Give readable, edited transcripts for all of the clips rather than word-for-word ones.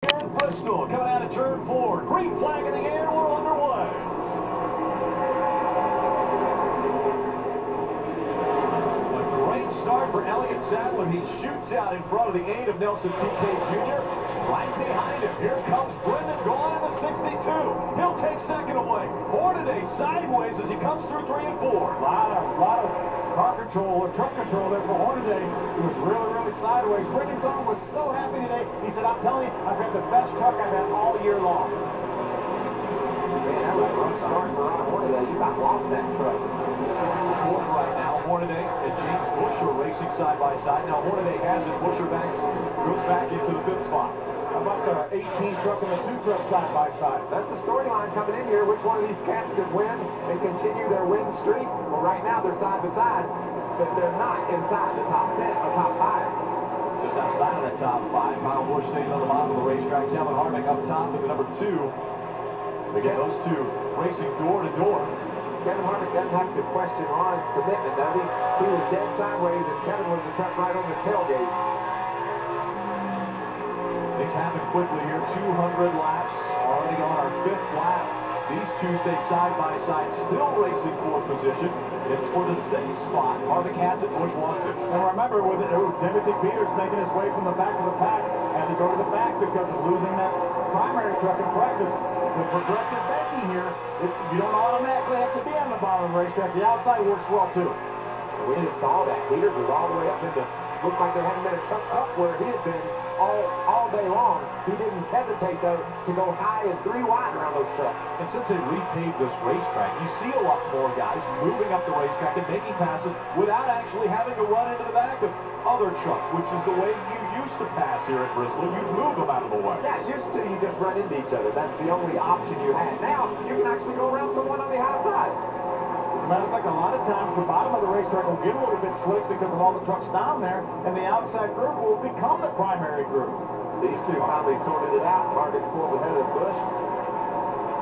Here in Bristol, coming out of turn 4. Green flag in the air, we're underway. A great start for Elliott Sadler. He shoots out in front of the 8 of Nelson P.K. Jr. Right behind him, here comes Brendan Gaughan in the 62. He'll take second away. Hornaday sideways as he comes through 3 and 4. A lot of car control or truck control there for Hornaday. He was really sideways. Brendan Gaughan was so happy today. He said, "I'm telling you, I've had the best truck I've had all year long." Man, that was a rough start for Hornaday. You about lost that truck. Fourth right now. Hornaday and James Bush are racing side by side. Now Hornaday has it. Busher goes back into the 5th spot. How about the 18 truck and the 2 truck side by side? That's the storyline coming in here. Which one of these cats could win and continue their win streak? Well, right now they're side by side, but they're not inside the top 10 or top 5. Just outside of the top 5. Kyle Busch stays on the bottom of the racetrack. Kevin Harvick up top with the number 2. Again, those two racing door to door. Kevin Harvick doesn't have to question Ron's commitment, does he? He was dead sideways, and Kevin was the truck right on the tailgate. Things happen quickly here. 200 laps already on our 5th lap. These two stay side by side, still racing for position. It's for the 6th spot. Harvick has it, Busch wants it. And remember, with it was Timothy Peters making his way from the back of the pack, had to go to the back because of losing that primary truck in practice. The progressive banking here, you don't automatically have to be on the bottom of the racetrack. The outside works well too. We just saw that. Peters was all the way up into, looked like there hadn't been a truck up where he had been all day long. He didn't hesitate, though, to go high and 3 wide around those trucks. And since they repaved this racetrack, you see a lot more guys moving up the racetrack and making passes without actually having to run into the back of other trucks, which is the way you used to pass here at Bristol. You'd move them out of the way. Yeah, used to, you just run into each other. That's the only option you had. Now, you can actually go around someone on the outside. As a matter of fact, a lot of times the bottom of the racetrack will get a little bit slick because of all the trucks down there, and the outside group will become the primary group. These two finally sorted it out. Harvick pulled ahead of Busch,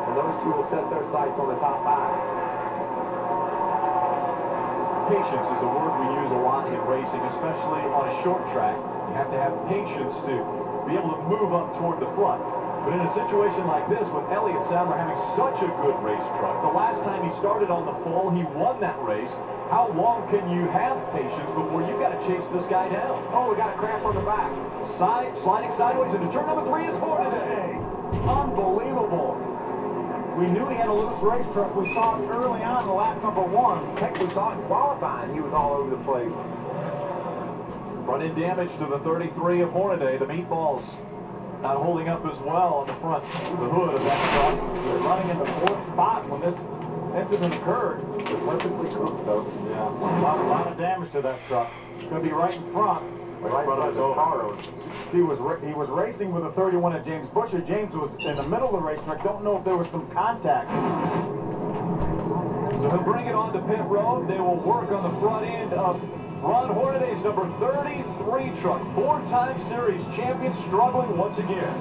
and those two will set their sights on the top 5. Patience is a word we use a lot in racing, especially on a short track. You have to have patience to be able to move up toward the front. But in a situation like this, with Elliott Sadler having such a good race truck, the last time he started on the pole, he won that race. How long can you have patience before you've got to chase this guy down? Oh, we got a cramp on the back. Sliding sideways into turn number 3 is Hornaday. Unbelievable. We knew he had a loose race truck. We saw it early on in lap number 1. Heck, we saw it in qualifying. He was all over the place. Front end damage to the 33 of Hornaday. The meatballs not holding up as well on the front, the hood of that truck. They're running in the 4th spot when this incident occurred. It's perfectly cooked, though. Yeah, a lot of damage to that truck. It's going to be right in front. Right in front of the car. He was racing with a 31 at James Busher. James was in the middle of the racetrack. Don't know if there was some contact. So he'll bring it on to pit road. They will work on the front end of Ron Hornaday's number 33 truck. 4-time series champion, struggling once again.